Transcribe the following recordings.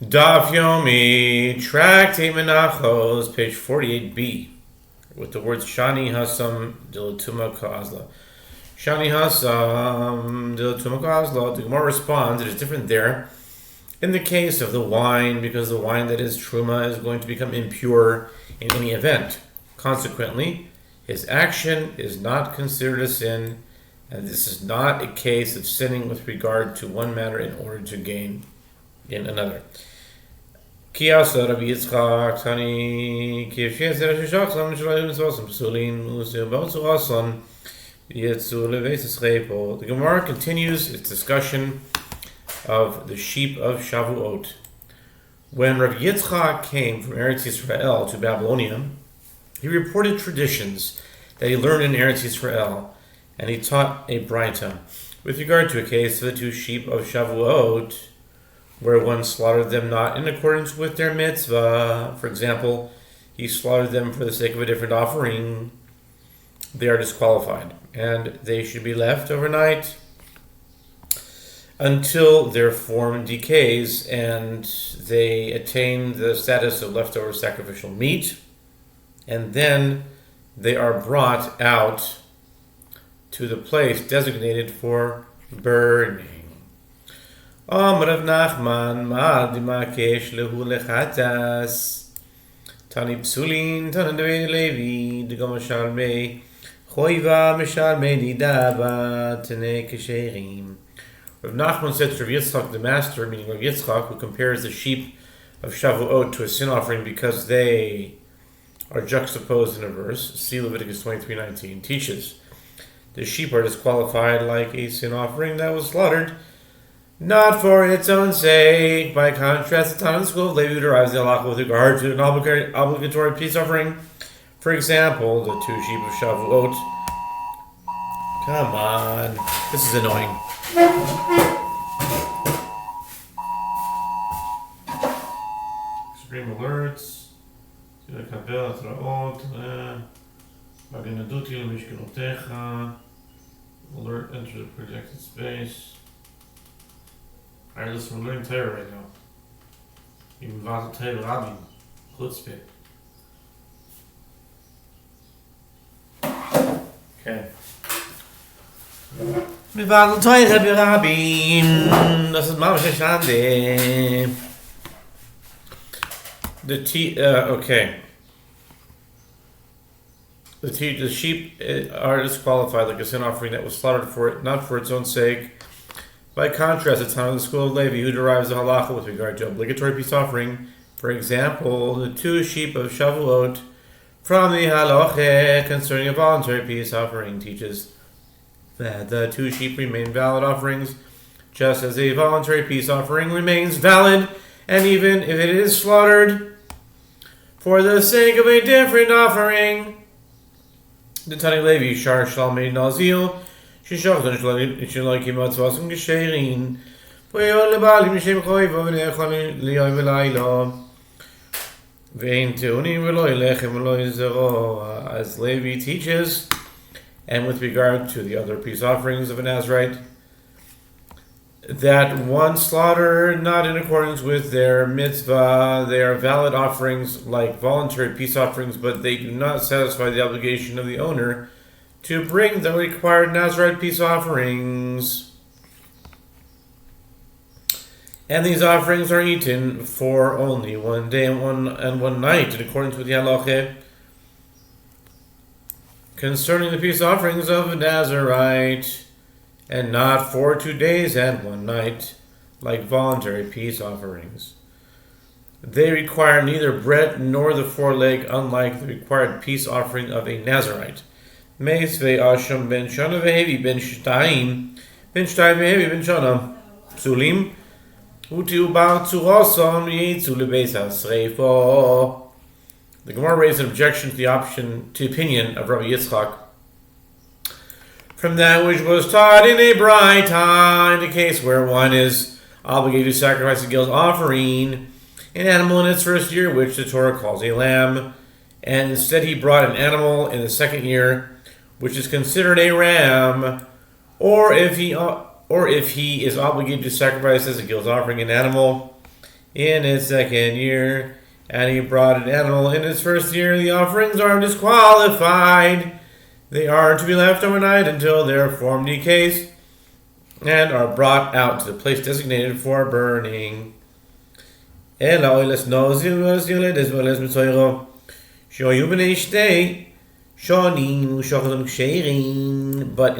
Daf Yomi, Tractate Menachot, page 48b, with the words Shani Hasam Dilatuma Kazla. Shani Hasam Dilatuma Kazla. The Gemara responds, it is different there in the case of the wine, because the wine that is Truma is going to become impure in any event. Consequently, his action is not considered a sin, and this is not a case of sinning with regard to one matter in order to gain in another. Kiyasa Rabbi Yitzchak Tani Kiyasher Shacham Shloim Tzvasam Psulin Musim Bausu Asan Yitzu Levesis Repo. The Gemara continues its discussion of the sheep of Shavuot. When Rabbi Yitzchak came from Eretz Yisrael to Babylonia, he reported traditions that he learned in Eretz Yisrael, and he taught a braita with regard to a case of the two sheep of Shavuot, where one slaughtered them not in accordance with their mitzvah. For example, he slaughtered them for the sake of a different offering. They are disqualified, and they should be left overnight until their form decays and they attain the status of leftover sacrificial meat, and then they are brought out to the place designated for burning. Rav Nachman, Ma'al Dimakesh Lehu Lechatas Tani Psulin, Tani David Levi, Degom Shalmei, Choiva Meshalmei Nidaba, Tene Kesherim. Rav Nachman said to Rav Yitzchak, the master, meaning Rav Yitzchak, who compares the sheep of Shavuot to a sin offering because they are juxtaposed in a verse, see Leviticus 23:19, teaches the sheep are disqualified like a sin offering that was slaughtered not for its own sake. By contrast, the Tanna school of Levi derives the halacha with regard to an obligatory peace offering. For example, the two sheep of Shavuot. Come on, this is annoying. Extreme alerts. Alert, enter the projected space. Alright, listen, we're learning Torah right now. Even Vatal Torah Rabin. Chutzpah. Okay. Vatal Torah Rabin. Das ist Mamash Shande. Okay. The sheep are disqualified like a sin offering that was slaughtered for it, not for its own sake. By contrast, the Tanna of the school of Levi, who derives the halacha with regard to obligatory peace offering. For example, the two sheep of Shavuot from the halacha concerning a voluntary peace offering teaches that the two sheep remain valid offerings, just as a voluntary peace offering remains valid, and even if it is slaughtered for the sake of a different offering. The Tani Levi Shar Shalmei Nazil Shishachtan Shalakim Atzvasum Gesherin Poyol Lebalim Shem Choiva V'nechon Liyoi V'layla Vein Teuni V'loi Lechem V'loi Zero, as Levi teaches, and with regard to the other peace offerings of a Nazarite, that one slaughtered not in accordance with their mitzvah. They are valid offerings like voluntary peace offerings, but they do not satisfy the obligation of the owner to bring the required Nazarite peace offerings. And these offerings are eaten for only one day and one night in accordance with the halacha concerning the peace offerings of a Nazarite, and not for 2 days and 1 night, like voluntary peace offerings. They require neither bread nor the foreleg, unlike the required peace offering of a Nazarite. Meisvei Asham ben Shana vehevi ben Shtayim vehevi ben Shana Psulim Uti ubar tzurosam yitzu lebeis hasreifo. The Gemara raised an objection to the opinion of Rabbi Yitzchak from that which was taught in a braita, in the case where one is obligated to sacrifice a guilt offering, an animal in its first year, which the Torah calls a lamb, and instead he brought an animal in the second year, which is considered a ram, or if he is obligated to sacrifice as a guilt offering an animal in its second year, and he brought an animal in its first year, the offerings are disqualified. They are to be left overnight until their form decays and are brought out to the place designated for burning. But in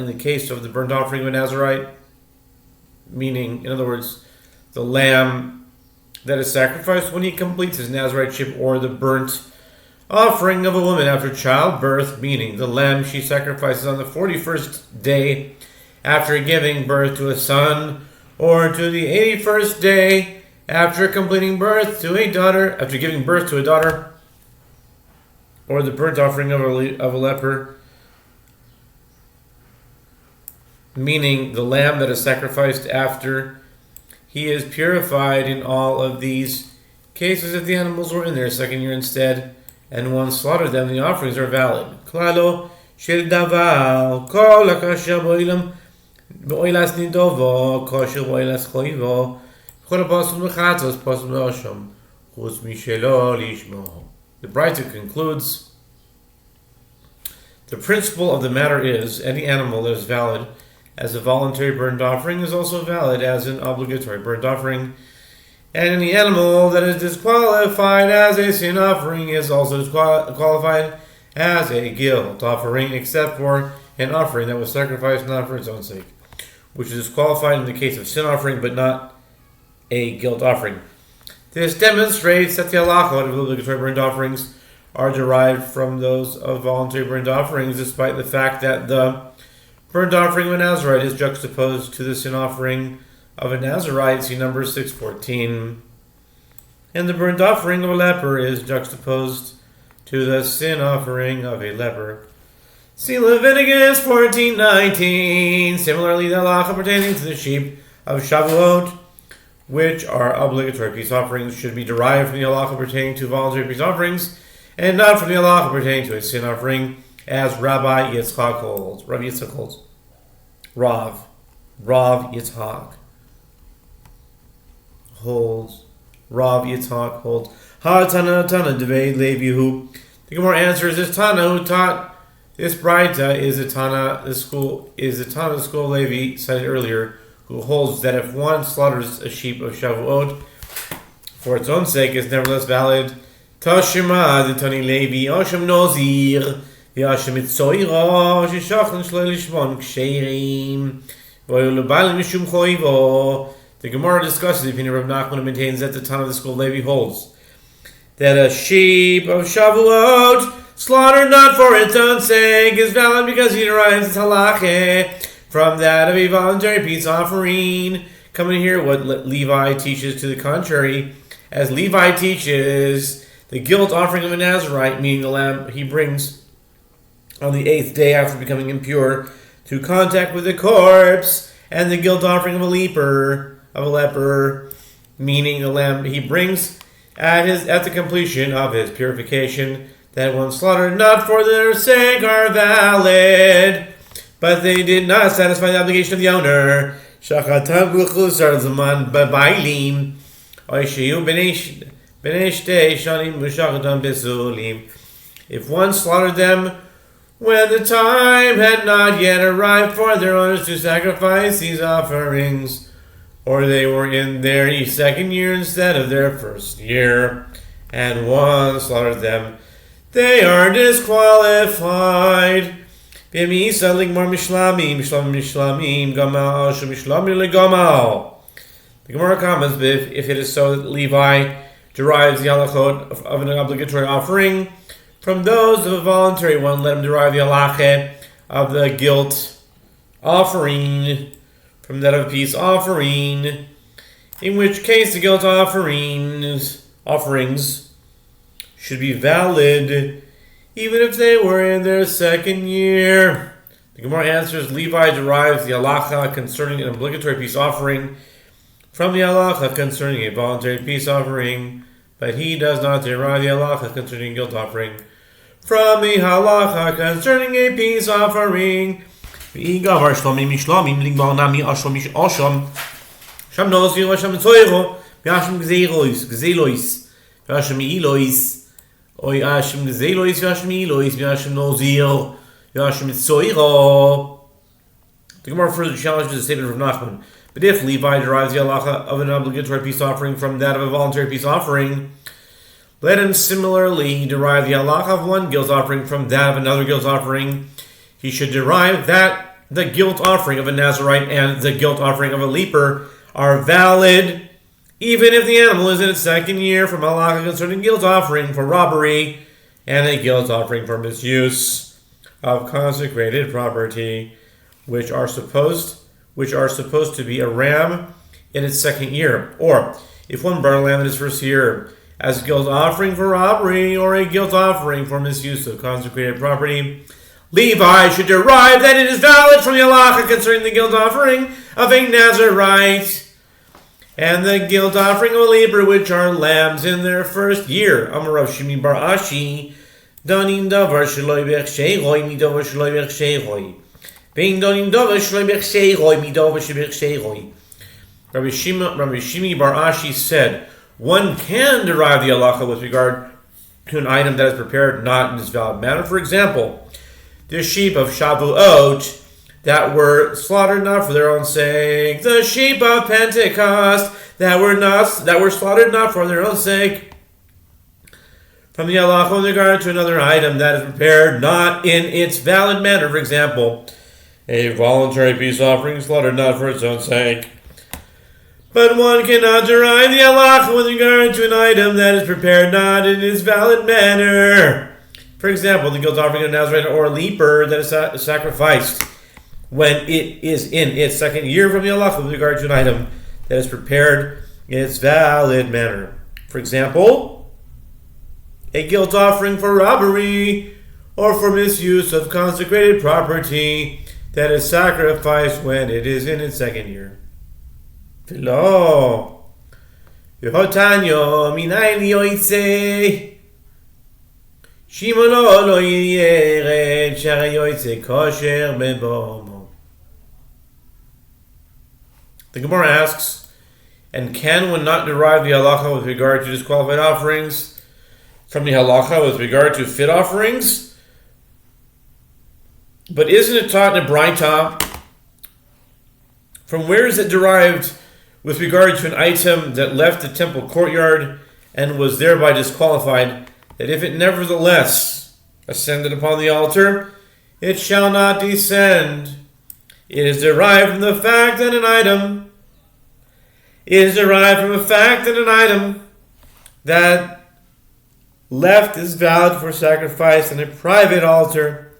the case of the burnt offering of a Nazarite, meaning, in other words, the lamb that is sacrificed when he completes his Nazariteship, or the burnt offering of a woman after childbirth, meaning the lamb she sacrifices on the 41st day after giving birth to a son, or to the 81st day after completing birth to a daughter, after giving birth to a daughter, or the burnt offering of a leper, meaning the lamb that is sacrificed after he is purified. In all of these cases, if the animals were in their second year instead, and one slaughtered them, the offerings are valid. Klalo shel davar kol akasher bo'ilam bo'ilas nidovo kosher bo'ilas choivo kol pasul mechatzos pasul meosham chutz mishelo lishmo. The Brayta concludes, the principle of the matter is, any animal that is valid as a voluntary burnt offering is also valid as an obligatory burnt offering, and any animal that is disqualified as a sin offering is also disqualified as a guilt offering, except for an offering that was sacrificed not for its own sake, which is disqualified in the case of sin offering but not a guilt offering. This demonstrates that the halachot of obligatory burnt offerings are derived from those of voluntary burnt offerings, despite the fact that the burnt offering of a Nazarite is juxtaposed to the sin offering of a Nazarite, see Numbers 6:14, and the burnt offering of a leper is juxtaposed to the sin offering of a leper. See Leviticus 14:19. Similarly, the halacha pertaining to the sheep of Shavuot, which are obligatory peace offerings, should be derived from the halacha pertaining to voluntary peace offerings, and not from the halacha pertaining to a sin offering, as Rabbi Yitzchak holds. Rav Yitzchak holds. Rav Yitzchak holds. Rav Yitzchak holds. Ha-tana devei Levihu. The Gemara answers, this Tana who taught this Braita is a Tana, the school of Levi cited earlier, who holds that if one slaughters a sheep of Shavuot for its own sake, is nevertheless valid. Tashima the Tani Levi Osham Nozir Yashem Itzoiro Shishachlan Shloi Lishmon Ksherim Voyulubal Mishum Choivo. The Gemara discusses the opinion of Rav Nachman, and maintains that the Tana of the school of Levi holds that a sheep of Shavuot slaughtered not for its own sake is valid because he derives its halacha from that of a voluntary peace offering. Coming here, what Levi teaches to the contrary, as Levi teaches the guilt offering of a Nazarite, meaning the lamb he brings on the 8th day after becoming impure to contact with the corpse, and the guilt offering of a leper, meaning the lamb he brings at the completion of his purification, that one slaughtered not for their sake are valid, but they did not satisfy the obligation of the owner. Shachatam b'chusar zaman b'bailim oishiyu b'nei shanim v'shachatam b'sulim. If one slaughtered them when the time had not yet arrived for their owners to sacrifice these offerings, or they were in their second year instead of their first year, and one slaughtered them, they are disqualified. The Gemara comments that if it is so that Levi derives the halachot of an obligatory offering from those of a voluntary one, let him derive the halacha of the guilt offering from that of peace offering, in which case the guilt offerings should be valid even if they were in their second year. The Gemara answers, Levi derives the halacha concerning an obligatory peace offering from the halacha concerning a voluntary peace offering, but he does not derive the halacha concerning a guilt offering from the halacha concerning a peace offering. Vyashim Gzelois, Vyashim Elois, Oy Ashim Gzelois, Vyashim Elois, Vyashim Nozir, Vyashim Tzoiro. The Gemara further challenges the statement from Nachman. But if Levi derives the halacha of an obligatory peace offering from that of a voluntary peace offering, let him similarly derive the halacha of one guilt offering from that of another guilt offering. He should derive that the guilt offering of a Nazirite and the guilt offering of a leaper are valid, even if the animal is in its second year, from halacha concerning guilt offering for robbery and a guilt offering for misuse of consecrated property, which are supposed to be a ram in its second year, or if one burned a lamb in its first year, as a guilt offering for robbery or a guilt offering for misuse of consecrated property. Levi should derive that it is valid from the halacha concerning the guilt offering of a Nazirite and the guilt offering of a leaper, which are lambs in their first year. Amar Rav Shimi bar Ashi, danim davar sheloi bechsheiroi midavar sheloi bechsheiroi. Being donim davar sheloi bechsheiroi midavar sheloi bechsheiroi. Rabbi Shimi bar Ashi said, one can derive the halacha with regard to an item that is prepared not in its valid manner. For example, the sheep of Shavuot that were slaughtered not for their own sake, the sheep of Pentecost that were slaughtered not for their own sake. From the halacha with regard to another item that is prepared not in its valid manner. For example, a voluntary peace offering slaughtered not for its own sake. But one cannot derive the halacha with regard to an item that is prepared not in its valid manner. For example, the guilt offering of a Nazirite or a leaper that is sacrificed when it is in its second year from the halacha with regard to an item that is prepared in its valid manner. For example, a guilt offering for robbery or for misuse of consecrated property that is sacrificed when it is in its second year. Lo, Yehotanyo minayin yoytze, Shimono lo yired shara yoytze kosher bebomo. The Gemara asks, and can one not derive the halacha with regard to disqualified offerings from the halacha with regard to fit offerings? But isn't it taught in a Braita? From where is it derived with regard to an item that left the temple courtyard and was thereby disqualified, that if it nevertheless ascended upon the altar, it shall not descend? It is derived from the fact that an item that left is valid for sacrifice on a private altar.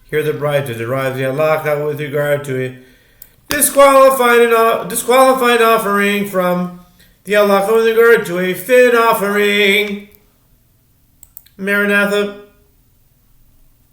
Here the Braita derives the halacha with regard to it disqualified offering from the halacha with regard to a fit offering. Maranatha.